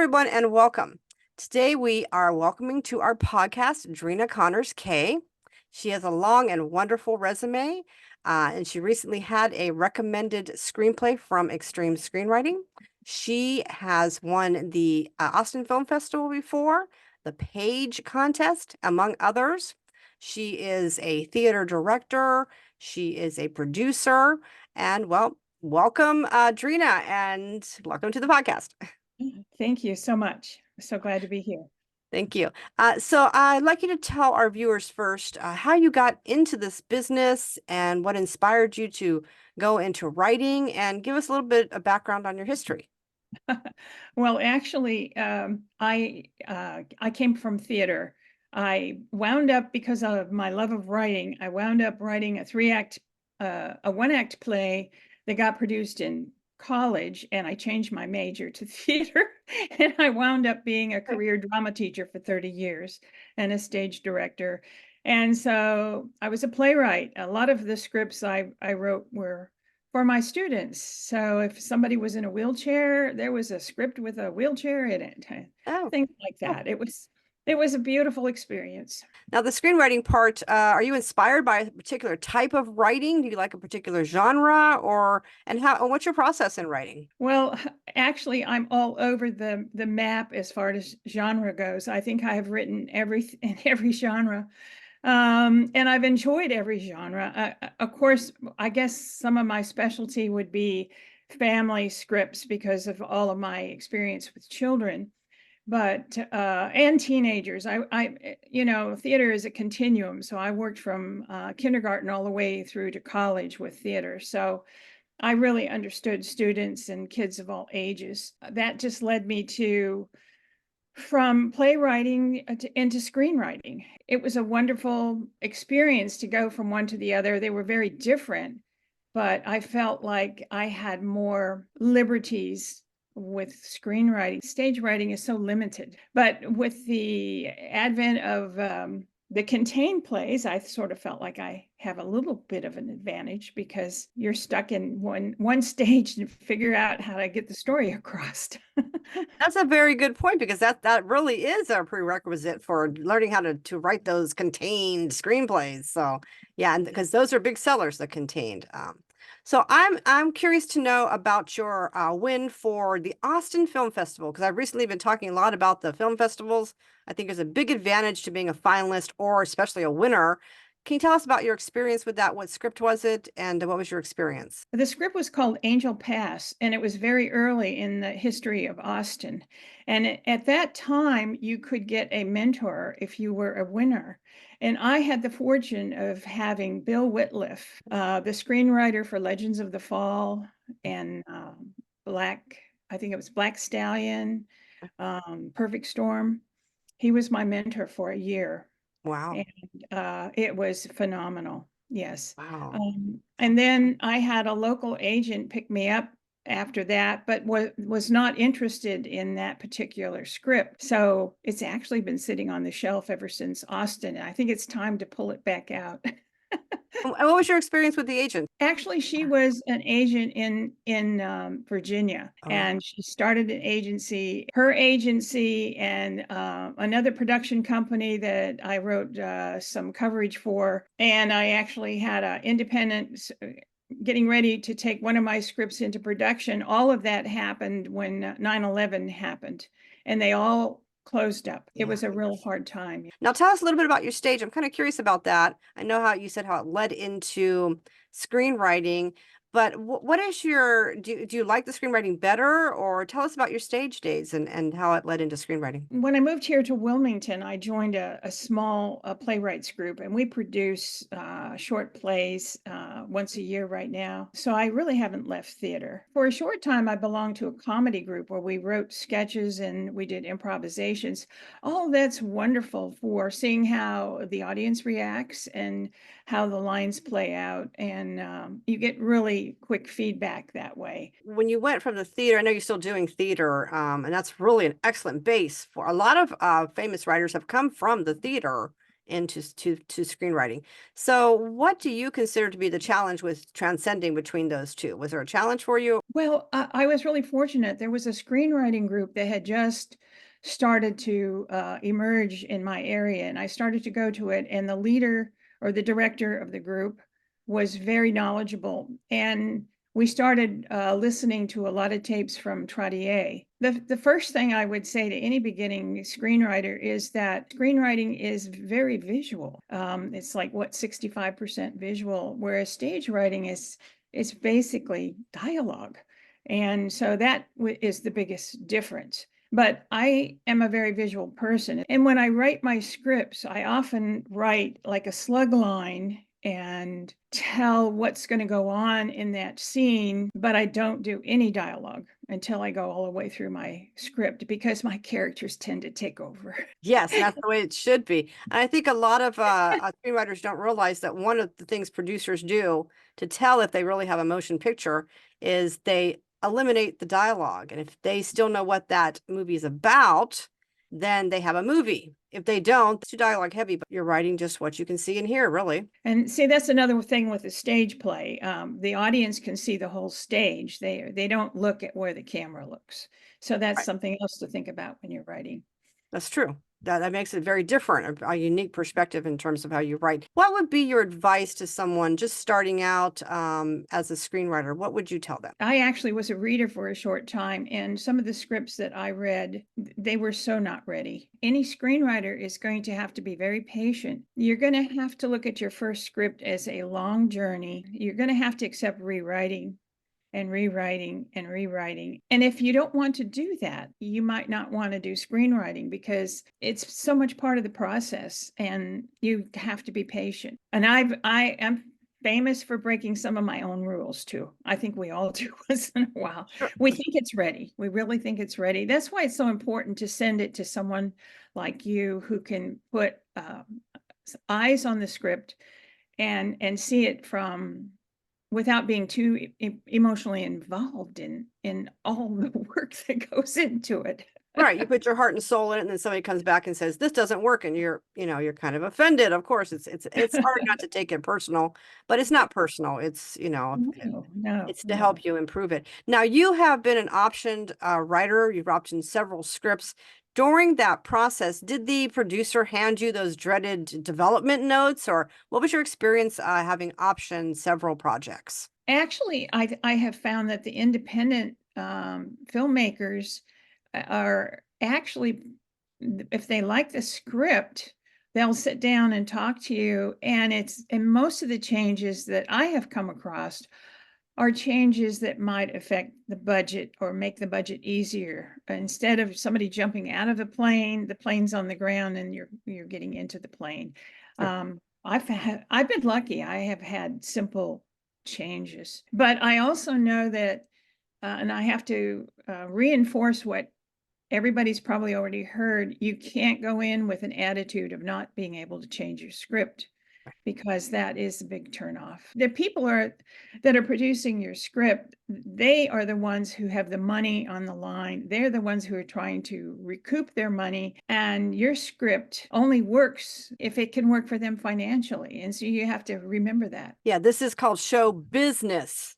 everyone, and welcome. Today, we are welcoming to our podcast Drina Connors Kay. She has a long and wonderful resume, and she recently had a recommended screenplay from Extreme Screenwriting. She has won the Austin Film Festival before, the Page Contest, among others. She is a theater director. She is a producer, and welcome, Drina, and welcome to the podcast. Thank you so much. So glad to be here. Thank you. So I'd like you to tell our viewers first how you got into this business and what inspired you to go into writing, and give us a little bit of background on your history. Well, actually, I came from theater. I wound up, because of my love of writing, I wound up writing a one-act play that got produced in college, and I changed my major to theater, and I wound up being a career drama teacher for 30 years and a stage director. And so I was a playwright. A lot of the scripts I wrote were for my students. So if somebody was in a wheelchair, there was a script with a wheelchair in it, Oh, things like that. It was a beautiful experience. now the screenwriting part, are you inspired by a particular type of writing? Do you like a particular genre, and what's your process in writing? Well, actually, I'm all over the map as far as genre goes. I think I have written in every genre. And I've enjoyed every genre. Of course, I guess some of my specialty would be family scripts because of all of my experience with children, but and teenagers. Theater is a continuum. So I worked from kindergarten all the way through to college with theater. So I really understood students and kids of all ages. That just led me from playwriting into screenwriting. It was a wonderful experience to go from one to the other. They were very different, but I felt like I had more liberties with screenwriting. Stage writing is so limited. But with the advent of the contained plays, I sort of felt like I have a little bit of an advantage because you're stuck in one stage to figure out how to get the story across. That's a very good point, because that really is a prerequisite for learning how to write those contained screenplays. So yeah, and because those are big sellers, the contained. So I'm curious to know about your win for the Austin Film Festival, because I've recently been talking a lot about the film festivals. I think there's a big advantage to being a finalist, or especially a winner. Can you tell us about your experience with that? What script was it, and what was your experience? The script was called Angel Pass, and it was very early in the history of Austin. And at that time, you could get a mentor if you were a winner. And I had the fortune of having Bill Whitliff, the screenwriter for Legends of the Fall and I think it was Black Stallion, Perfect Storm. He was my mentor for a year. Wow. And it was phenomenal. Yes. Wow. And then I had a local agent pick me up after that, but was not interested in that particular script. So it's actually been sitting on the shelf ever since Austin. I think it's time to pull it back out. And what was your experience with the agent? Actually, she was an agent in Virginia, Oh, and she started an agency, her agency, and another production company that I wrote some coverage for. And I actually had an independent getting ready to take one of my scripts into production. All of that happened when 9/11 happened, and they all closed up. It yeah. was a real hard time. Now tell us a little bit about your stage. I'm kind of curious about that. I know how you said how it led into screenwriting, but what is do you like the screenwriting better, or tell us about your stage days and how it led into screenwriting? When I moved here to Wilmington, I joined a small playwrights group, and we produce short plays once a year right now. So I really haven't left theater. For a short time, I belonged to a comedy group where we wrote sketches and we did improvisations. All that's wonderful for seeing how the audience reacts and how the lines play out. And you get really quick feedback that way. When you went from the theater, I know you're still doing theater, and that's really an excellent base for a lot of famous writers have come from the theater into to screenwriting. So what do you consider to be the challenge with transcending between those two? Was there a challenge for you? Well, I was really fortunate. There was a screenwriting group that had just started to emerge in my area, and I started to go to it. And the leader or the director of the group was very knowledgeable. And we started listening to a lot of tapes from Tradier. The first thing I would say to any beginning screenwriter is that screenwriting is very visual. It's like, what, 65% visual, whereas stage writing is basically dialogue. And so that is the biggest difference. But I am a very visual person. And when I write my scripts, I often write like a slug line and tell what's going to go on in that scene, but I don't do any dialogue until I go all the way through my script because my characters tend to take over. Yes, and that's the way it should be. And I think a lot of screenwriters don't realize that one of the things producers do to tell if they really have a motion picture is they eliminate the dialogue. And if they still know what that movie is about, then they have a movie. If they don't, it's too dialogue heavy, but you're writing just what you can see and hear, really. And see, that's another thing with a stage play. The audience can see the whole stage. They don't look at where the camera looks. So that's Right. something else to think about when you're writing. That's true. That makes it very different, a unique perspective in terms of how you write. What would be your advice to someone just starting out as a screenwriter? What would you tell them? I actually was a reader for a short time, and some of the scripts that I read, they were so not ready. Any screenwriter is going to have to be very patient. You're going to have to look at your first script as a long journey. You're going to have to accept rewriting and rewriting and rewriting. And if you don't want to do that, you might not want to do screenwriting because it's so much part of the process and you have to be patient. And I am famous for breaking some of my own rules too. I think we all do once in a while. Sure. We think it's ready. We really think it's ready. That's why it's so important to send it to someone like you who can put eyes on the script and see it from without being too emotionally involved in all the work that goes into it. Right. You put your heart and soul in it, and then somebody comes back and says, this doesn't work. And you're kind of offended. Of course, it's hard not to take it personal, but it's not personal. It's, No, it's to help you improve it. Now, you have been an optioned writer. You've optioned several scripts. During that process, did the producer hand you those dreaded development notes, or what was your experience having optioned several projects? Actually, I have found that the independent filmmakers are actually, if they like the script, they'll sit down and talk to you. And most of the changes that I have come across are changes that might affect the budget or make the budget easier. Instead of somebody jumping out of the plane's on the ground and you're getting into the plane. Sure. I've been lucky. I have had simple changes, but I also know that, and I have to reinforce what everybody's probably already heard. You can't go in with an attitude of not being able to change your script, because that is a big turnoff. The people that are producing your script, they are the ones who have the money on the line. They're the ones who are trying to recoup their money, and your script only works if it can work for them financially. And so you have to remember that. Yeah, this is called show business.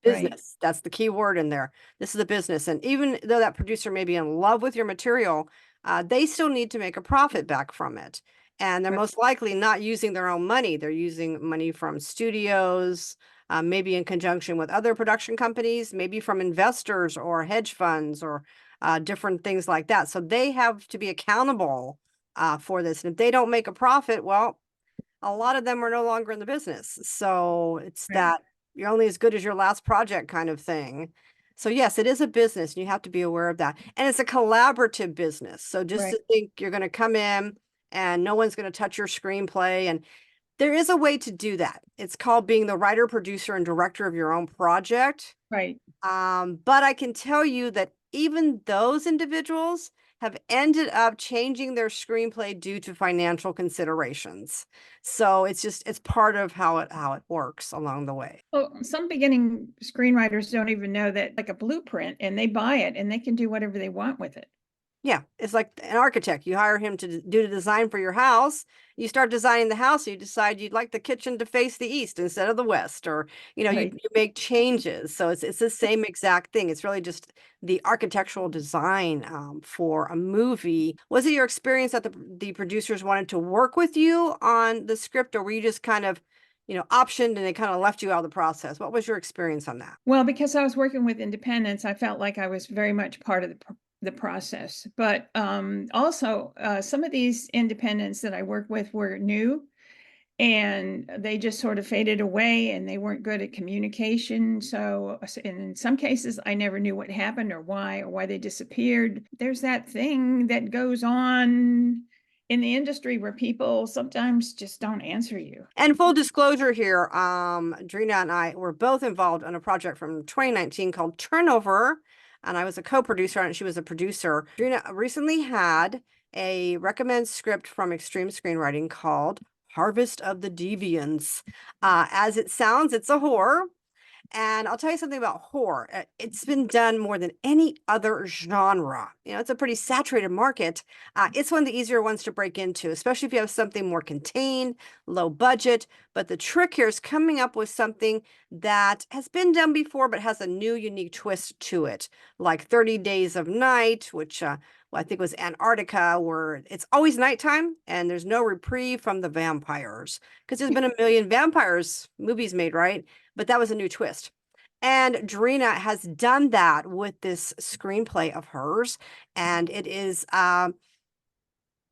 Right. Business. That's the key word in there. This is a business. And even though that producer may be in love with your material, they still need to make a profit back from it. And they're Right. most likely not using their own money. They're using money from studios, maybe in conjunction with other production companies, maybe from investors or hedge funds or different things like that. So they have to be accountable for this. And if they don't make a profit, well, a lot of them are no longer in the business. So it's Right. that you're only as good as your last project kind of thing. So yes, it is a business and you have to be aware of that. And it's a collaborative business. So just Right. to think you're going to come in and no one's going to touch your screenplay. And there is a way to do that. It's called being the writer, producer, and director of your own project. Right. But I can tell you that even those individuals have ended up changing their screenplay due to financial considerations. So it's part of how it works along the way. Well, some beginning screenwriters don't even know that, like a blueprint, and they buy it and they can do whatever they want with it. Yeah, it's like an architect. You hire him to do the design for your house. You start designing the house, and you decide you'd like the kitchen to face the east instead of the west, or Right. you make changes. So it's the same exact thing. It's really just the architectural design for a movie. Was it your experience that the producers wanted to work with you on the script, or were you just kind of, optioned and they kind of left you out of the process? What was your experience on that? Well, because I was working with independents, I felt like I was very much part of the process. But also, some of these independents that I work with were new, and they just sort of faded away, and they weren't good at communication. So, in some cases, I never knew what happened or why they disappeared. There's that thing that goes on in the industry where people sometimes just don't answer you. And full disclosure here, Drina and I were both involved on a project from 2019 called Turnover, and I was a co-producer on it. She was a producer. Drina recently had a recommend script from Extreme Screenwriting called Harvest of the Deviants. As it sounds, it's a horror. And I'll tell you something about horror. It's been done more than any other genre. It's a pretty saturated market. It's one of the easier ones to break into, especially if you have something more contained, low budget. But the trick here is coming up with something that has been done before, but has a new, unique twist to it, like 30 Days of Night, which well, I think was Antarctica, where it's always nighttime and there's no reprieve from the vampires. Because there's been a million vampires movies made, right? But that was a new twist. And Drina has done that with this screenplay of hers. And it is, how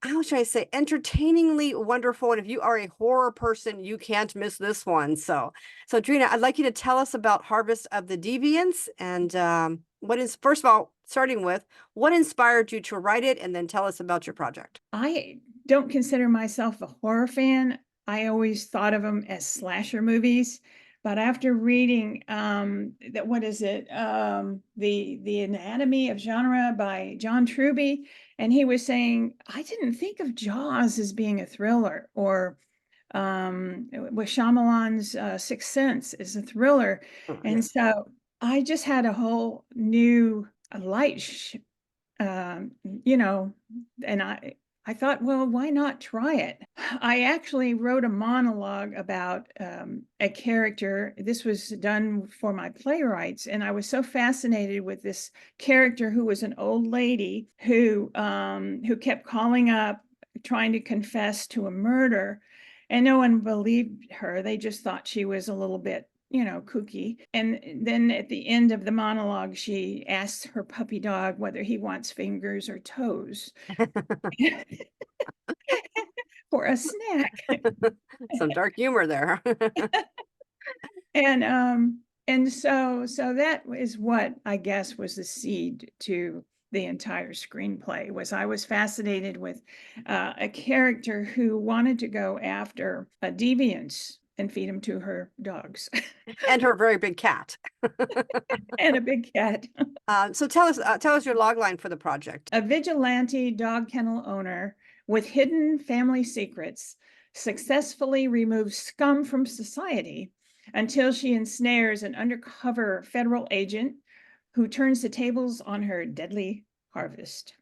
should I say, entertainingly wonderful. And if you are a horror person, you can't miss this one. So Drina, I'd like you to tell us about Harvest of the Deviants and what is, first of all, starting with, what inspired you to write it? And then tell us about your project. I don't consider myself a horror fan. I always thought of them as slasher movies. But after reading that, what is it? The Anatomy of Genre by John Truby, and he was saying, I didn't think of Jaws as being a thriller, or with Shyamalan's Sixth Sense is a thriller. Oh, yeah. And so I just had a whole new light you know, and I thought, well, why not try it? I actually wrote a monologue about a character. This was done for my playwrights, and I was so fascinated with this character who was an old lady who kept calling up, trying to confess to a murder, and no one believed her. They just thought she was a little bit kooky. And then at the end of the monologue, she asks her puppy dog whether he wants fingers or toes for a snack. Some dark humor there. And so that is what I guess was the seed to the entire screenplay. Was I was fascinated with a character who wanted to go after a deviance and feed him to her dogs And her very big cat. and a big cat. So tell us your log line for the project. A vigilante dog kennel owner with hidden family secrets successfully removes scum from society until she ensnares an undercover federal agent who turns the tables on her deadly harvest.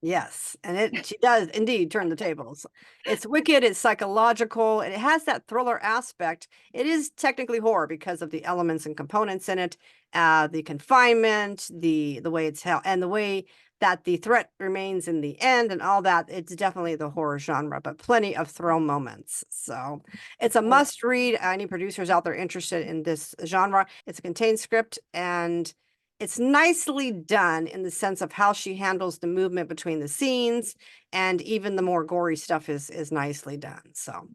Yes, and she does indeed turn the tables. It's wicked, it's psychological, and it has that thriller aspect. It is technically horror because of the elements and components in it, the confinement, the way it's held, and the way that the threat remains in the end and all that. It's definitely the horror genre, but plenty of thrill moments. So it's a must read. Any producers out there interested in this genre, it's a contained script and it's nicely done in the sense of how she handles the movement between the scenes, and even the more gory stuff is nicely done. So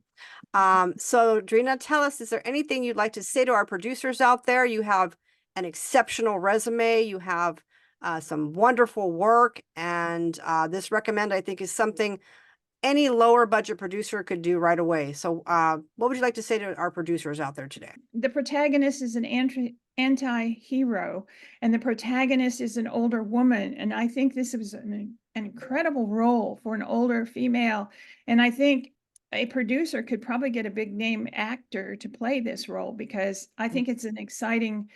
Drina, tell us, is there anything you'd like to say to our producers out there? You have an exceptional resume, you have some wonderful work, and this recommend, I think, is something any lower budget producer could do right away. So what would you like to say to our producers out there today? The protagonist is an anti-hero, and the protagonist is an older woman. And I think this was an incredible role for an older female. And I think a producer could probably get a big name actor to play this role, because I think it's an exciting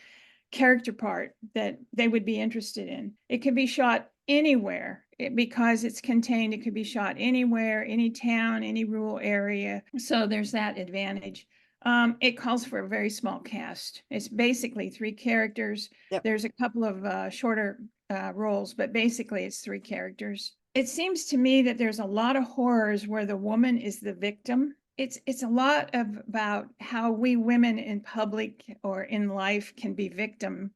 character part that they would be interested in. It could be shot anywhere because it's contained. It could be shot anywhere, any town, any rural area. So there's that advantage. It calls for a very small cast. It's basically 3 characters. Yep. There's a couple of shorter roles, but basically it's 3 characters. It seems to me that there's a lot of horrors where the woman is the victim. It's a lot about how we women in public or in life can be victim,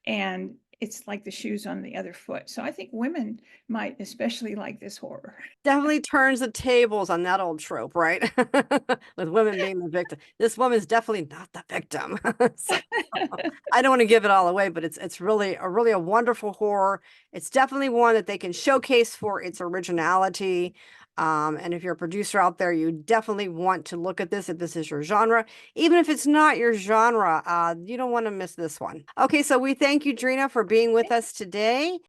and it's like the shoes on the other foot. So I think women might especially like this horror. Definitely turns the tables on that old trope, right? With women being the victim. This woman's definitely not the victim. So, I don't want to give it all away, but it's really a wonderful horror. It's definitely one that they can showcase for its originality. And if you're a producer out there, you definitely want to look at this if this is your genre. Even if it's not your genre, you don't want to miss this one. Okay, so we thank you, Drina, for being with us today.